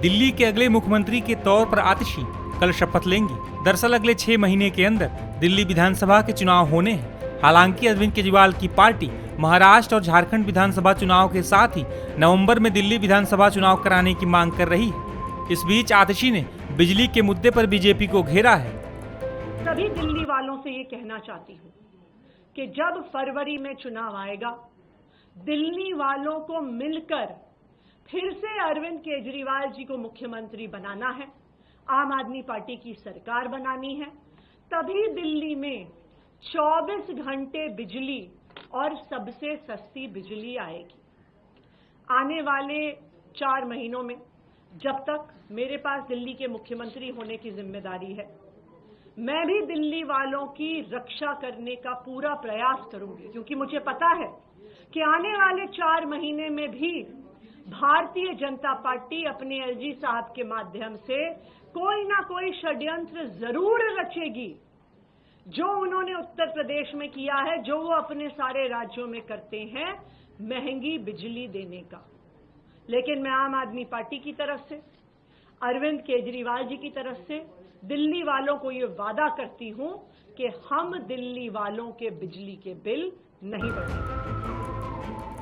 दिल्ली के अगले मुख्यमंत्री के तौर पर आतिशी कल शपथ लेंगी। दरअसल अगले 6 महीने के अंदर दिल्ली विधानसभा के चुनाव होने हैं। हालांकि अरविंद केजरीवाल की पार्टी महाराष्ट्र और झारखंड विधानसभा चुनाव के साथ ही नवंबर में दिल्ली विधानसभा चुनाव कराने की मांग कर रही है। इस बीच आतिशी ने बिजली के मुद्दे पर बीजेपी को घेरा है। सभी दिल्ली वालों से ये कहना चाहती हूँ कि जब फरवरी में चुनाव आएगा, दिल्ली वालों को मिलकर फिर से अरविंद केजरीवाल जी को मुख्यमंत्री बनाना है, आम आदमी पार्टी की सरकार बनानी है। तभी दिल्ली में 24 घंटे बिजली और सबसे सस्ती बिजली आएगी। आने वाले 4 महीनों में, जब तक मेरे पास दिल्ली के मुख्यमंत्री होने की जिम्मेदारी है, मैं भी दिल्ली वालों की रक्षा करने का पूरा प्रयास करूंगी, क्योंकि मुझे पता है कि आने वाले 4 महीने में भी भारतीय जनता पार्टी अपने एलजी साहब के माध्यम से कोई ना कोई षड्यंत्र जरूर रचेगी। जो उन्होंने उत्तर प्रदेश में किया है, जो वो अपने सारे राज्यों में करते हैं, महंगी बिजली देने का। लेकिन मैं आम आदमी पार्टी की तरफ से, अरविंद केजरीवाल जी की तरफ से दिल्ली वालों को ये वादा करती हूं कि हम दिल्ली वालों के बिजली के बिल नहीं बढ़ाएंगे।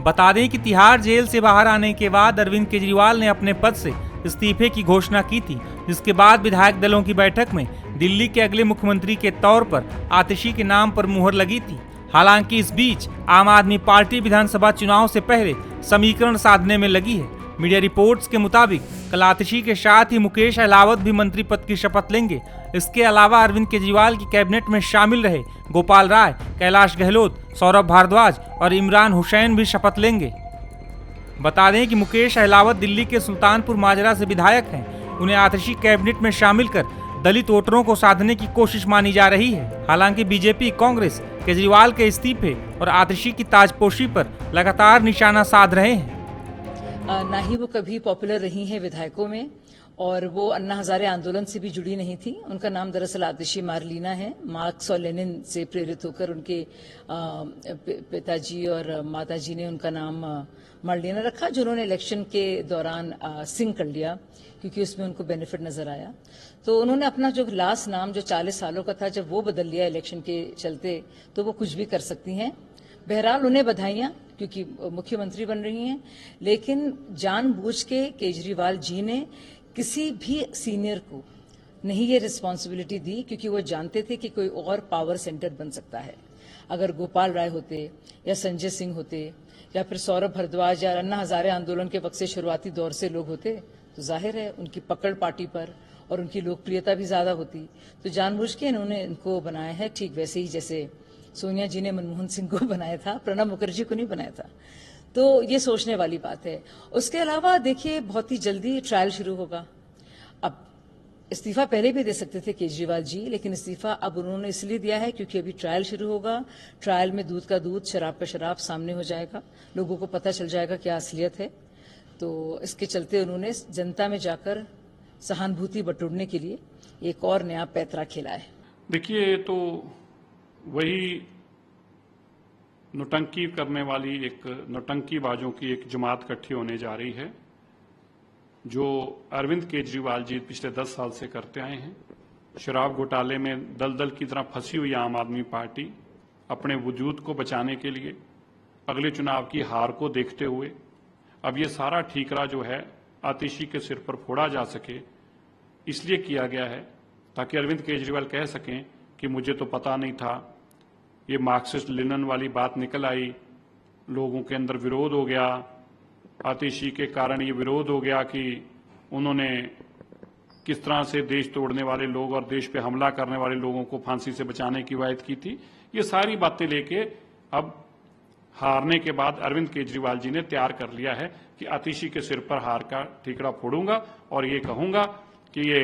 बता दें कि तिहाड़ जेल से बाहर आने के बाद अरविंद केजरीवाल ने अपने पद से इस्तीफे की घोषणा की थी, जिसके बाद विधायक दलों की बैठक में दिल्ली के अगले मुख्यमंत्री के तौर पर आतिशी के नाम पर मुहर लगी थी। हालांकि इस बीच आम आदमी पार्टी विधानसभा चुनाव से पहले समीकरण साधने में लगी है। मीडिया रिपोर्ट्स के मुताबिक कल आतिशी के साथ ही मुकेश अहलावत भी मंत्री पद की शपथ लेंगे। इसके अलावा अरविंद केजरीवाल की कैबिनेट में शामिल रहे गोपाल राय, कैलाश गहलोत, सौरभ भारद्वाज और इमरान हुसैन भी शपथ लेंगे। बता दें कि मुकेश अहलावत दिल्ली के सुल्तानपुर माजरा से विधायक हैं। उन्हें आतिशी कैबिनेट में शामिल कर दलित वोटरों को साधने की कोशिश मानी जा रही है। हालांकि बीजेपी, कांग्रेस केजरीवाल के इस्तीफे और आतिशी की ताजपोशी पर लगातार निशाना साध रहे हैं। ना ही वो कभी पॉपुलर रही हैं विधायकों में, और वो अन्ना हजारे आंदोलन से भी जुड़ी नहीं थी। उनका नाम दरअसल आतिशी मार्लिना है। मार्क्स और लेनिन से प्रेरित होकर उनके पिताजी और माताजी ने उनका नाम मार्लिना रखा, जो उन्होंने इलेक्शन के दौरान सिंह कर लिया क्योंकि उसमें उनको बेनिफिट नजर आया। तो उन्होंने अपना जो लास्ट नाम जो 40 सालों का था, जब वो बदल लिया इलेक्शन के चलते, तो वो कुछ भी कर सकती हैं। बहरहाल उन्हें बधाइयां, क्योंकि मुख्यमंत्री बन रही हैं। लेकिन जानबूझ के केजरीवाल जी ने किसी भी सीनियर को नहीं ये रिस्पॉन्सिबिलिटी दी, क्योंकि वो जानते थे कि कोई और पावर सेंटर बन सकता है। अगर गोपाल राय होते या संजय सिंह होते या फिर सौरभ भारद्वाज या अन्ना हजारे आंदोलन के वक्त से शुरुआती दौर से लोग होते, तो जाहिर है उनकी पकड़ पार्टी पर और उनकी लोकप्रियता भी ज्यादा होती। तो जानबूझ के इन्होंने इनको बनाया है, ठीक वैसे ही जैसे सोनिया जी ने मनमोहन सिंह को बनाया था, प्रणब मुखर्जी को नहीं बनाया था। तो ये सोचने वाली बात है। उसके अलावा देखिए, बहुत ही जल्दी ट्रायल शुरू होगा। अब इस्तीफा पहले भी दे सकते थे केजरीवाल जी, लेकिन इस्तीफा अब उन्होंने इसलिए दिया है क्योंकि अभी ट्रायल शुरू होगा। ट्रायल में दूध का दूध, शराब का शराब सामने हो जाएगा, लोगों को पता चल जाएगा क्या असलियत है। तो इसके चलते उन्होंने जनता में जाकर सहानुभूति बटोरने के लिए एक और नया पैतरा खेला है। देखिए, तो वही नौटंकी करने वाली एक नौटंकीबाजों की एक जमात इकट्ठी होने जा रही है, जो अरविंद केजरीवाल जी पिछले 10 साल से करते आए हैं। शराब घोटाले में दलदल की तरह फंसी हुई आम आदमी पार्टी अपने वजूद को बचाने के लिए, अगले चुनाव की हार को देखते हुए, अब ये सारा ठीकरा जो है आतिशी के सिर पर फोड़ा जा सके, इसलिए किया गया है ताकि अरविंद केजरीवाल कह सकें कि मुझे तो पता नहीं था। ये मार्क्सिस्ट लेनिन वाली बात निकल आई, लोगों के अंदर विरोध हो गया, आतिशी के कारण ये विरोध हो गया कि उन्होंने किस तरह से देश तोड़ने वाले लोग और देश पे हमला करने वाले लोगों को फांसी से बचाने की वायद की थी। ये सारी बातें लेके अब हारने के बाद अरविंद केजरीवाल जी ने तैयार कर लिया है कि आतिशी के सिर पर हार का ठीकरा फोड़ूंगा और ये कहूंगा कि ये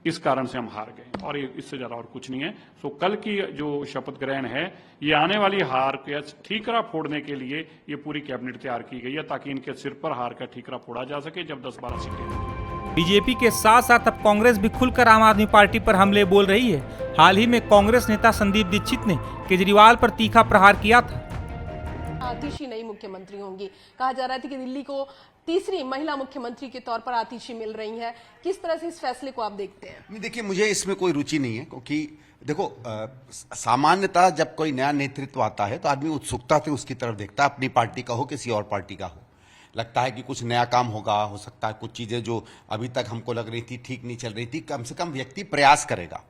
इस कारण से हम हार गए, और इससे ज्यादा और कुछ नहीं है। सो कल की जो शपथ ग्रहण है, ये आने वाली हार का ठीकरा फोड़ने के लिए ये पूरी कैबिनेट तैयार की गई है, ताकि इनके सिर पर हार का ठीकरा फोड़ा जा सके जब 10-12 सीटें। बीजेपी के साथ साथ अब कांग्रेस भी खुलकर आम आदमी पार्टी पर हमले बोल रही है। हाल ही में कांग्रेस नेता संदीप दीक्षित ने केजरीवाल पर तीखा प्रहार किया था। आतिशी नई मुख्यमंत्री होंगी। कहा जा रहा था कि दिल्ली को तीसरी महिला मुख्यमंत्री के तौर पर आतिशी मिल रही है। किस तरह से इस फैसले को आप देखते हैं? नहीं, देखिए, मुझे इसमें कोई रुचि नहीं है, क्योंकि देखो, सामान्यतः जब कोई नया नेतृत्व आता है तो आदमी उत्सुकता से उसकी तरफ देखता है, अपनी पार्टी का हो किसी और पार्टी का हो। लगता है कि कुछ नया काम होगा, हो सकता है कुछ चीजें जो अभी तक हमको लग रही थी ठीक नहीं चल रही थी, कम से कम व्यक्ति प्रयास करेगा।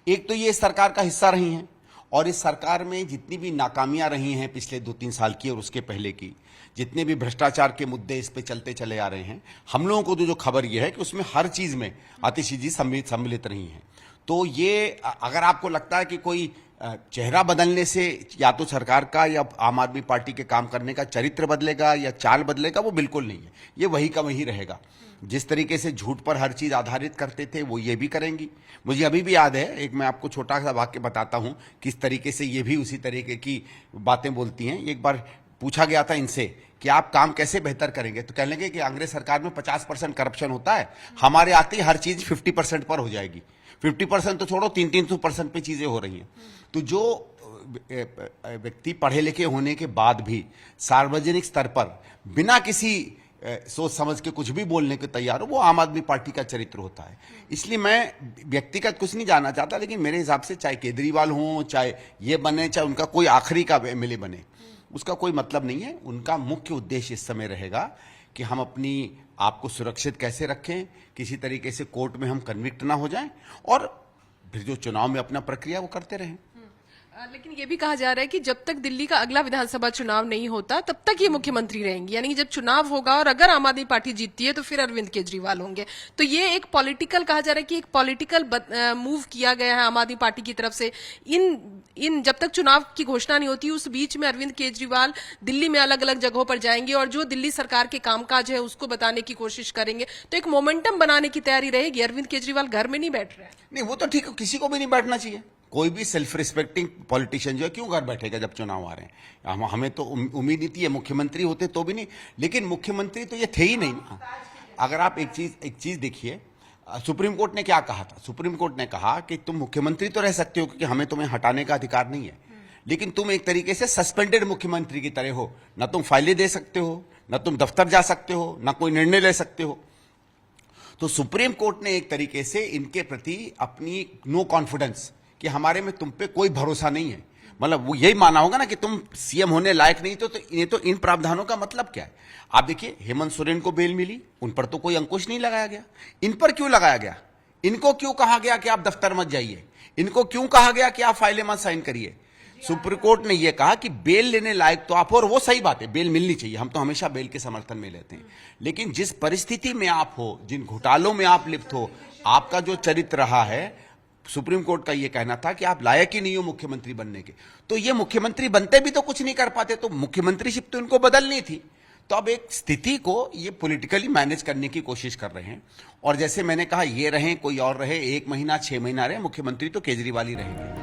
एक तो ये सरकार का हिस्सा रही हैं, और इस सरकार में जितनी भी नाकामियां रही हैं पिछले 2-3 साल की और उसके पहले की, जितने भी भ्रष्टाचार के मुद्दे इस पे चलते चले आ रहे हैं, हम लोगों को तो जो खबर ये है कि उसमें हर चीज में आतिशी जी सम्मिलित रही हैं। तो ये अगर आपको लगता है कि कोई चेहरा बदलने से या तो सरकार का या आम आदमी पार्टी के काम करने का चरित्र बदलेगा या चाल बदलेगा, वो बिल्कुल नहीं है। ये वही का वही रहेगा। जिस तरीके से झूठ पर हर चीज आधारित करते थे वो ये भी करेंगी। मुझे अभी भी याद है, एक मैं आपको छोटा सा वाक्य बताता हूं, किस तरीके से ये भी उसी तरीके की बातें बोलती हैं। एक बार पूछा गया था इनसे कि आप काम कैसे बेहतर करेंगे, तो कहने लगे कि अंग्रेज सरकार में 50% करप्शन होता है, हमारे आते ही हर चीज 50% पर हो जाएगी। 50% तो छोड़ो, 300-300% पे चीजें हो रही हैं। तो जो व्यक्ति पढ़े लिखे होने के बाद भी सार्वजनिक स्तर पर बिना किसी सोच समझ के कुछ भी बोलने के तैयार हो, वो आम आदमी पार्टी का चरित्र होता है। इसलिए मैं व्यक्तिगत कुछ नहीं जानना चाहता, लेकिन मेरे हिसाब से चाहे केजरीवाल हो, चाहे ये बने, चाहे उनका कोई आखिरी का एमएलए बने, उसका कोई मतलब नहीं है। उनका मुख्य उद्देश्य इस समय रहेगा कि हम अपनी आप को सुरक्षित कैसे रखें, किसी तरीके से कोर्ट में हम कन्विक्ट ना हो जाएं, और फिर जो चुनाव में अपना प्रक्रिया वो करते रहें। लेकिन ये भी कहा जा रहा है कि जब तक दिल्ली का अगला विधानसभा चुनाव नहीं होता तब तक ये मुख्यमंत्री रहेंगी, यानी कि जब चुनाव होगा और अगर आम आदमी पार्टी जीतती है तो फिर अरविंद केजरीवाल होंगे। तो ये एक पॉलिटिकल, कहा जा रहा है कि एक पॉलिटिकल मूव किया गया है आम आदमी पार्टी की तरफ से। इन जब तक चुनाव की घोषणा नहीं होती उस बीच में अरविंद केजरीवाल दिल्ली में अलग अलग जगहों पर जाएंगे और जो दिल्ली सरकार के कामकाज है उसको बताने की कोशिश करेंगे। तो एक मोमेंटम बनाने की तैयारी रहेगी। अरविंद केजरीवाल घर में नहीं बैठ रहे हैं। नहीं, वो तो ठीक है, किसी को भी नहीं बैठना चाहिए। कोई भी सेल्फ रिस्पेक्टिंग पॉलिटिशियन जो है क्यों घर बैठेगा जब चुनाव आ रहे हैं। हमें तो उम्मीद नहीं थी, मुख्यमंत्री होते तो भी नहीं, लेकिन मुख्यमंत्री तो ये थे ही नहीं। अगर आप एक चीज देखिए, सुप्रीम कोर्ट ने क्या कहा था। सुप्रीम कोर्ट ने कहा कि तुम मुख्यमंत्री तो रह सकते हो क्योंकि हमें तुम्हें हटाने का अधिकार नहीं है, लेकिन तुम एक तरीके से सस्पेंडेड मुख्यमंत्री की तरह हो। न तुम फाइलें दे सकते हो, न तुम दफ्तर जा सकते हो, न कोई निर्णय ले सकते हो। तो सुप्रीम कोर्ट ने एक तरीके से इनके प्रति अपनी नो कॉन्फिडेंस कि हमारे में तुम पे कोई भरोसा नहीं है, मतलब वो यही माना होगा ना कि तुम सीएम होने लायक नहीं। तो इन प्रावधानों का मतलब क्या है? आप देखिए, हेमंत सोरेन को बेल मिली, उन पर तो कोई अंकुश नहीं लगाया गया। इन पर क्यों लगाया गया? इनको क्यों कहा गया कि आप दफ्तर मत जाइए? इनको क्यों कहा गया कि आप फाइलें मत साइन करिए? सुप्रीम कोर्ट ने यह कहा कि बेल लेने लायक तो आप हो, और वो सही बात है, बेल मिलनी चाहिए, हम तो हमेशा बेल के समर्थन में लेते हैं। लेकिन जिस परिस्थिति में आप हो, जिन घोटालों में आप लिप्त हो, आपका जो चरित्र रहा है, सुप्रीम कोर्ट का यह कहना था कि आप लायक ही नहीं हो मुख्यमंत्री बनने के। तो ये मुख्यमंत्री बनते भी तो कुछ नहीं कर पाते, तो मुख्यमंत्रीशिप तो इनको बदलनी थी। तो अब एक स्थिति को ये पॉलिटिकली मैनेज करने की कोशिश कर रहे हैं। और जैसे मैंने कहा, ये रहे कोई और रहे, 1 महीना 6 महीना रहे, मुख्यमंत्री तो केजरीवाल ही रहेंगे।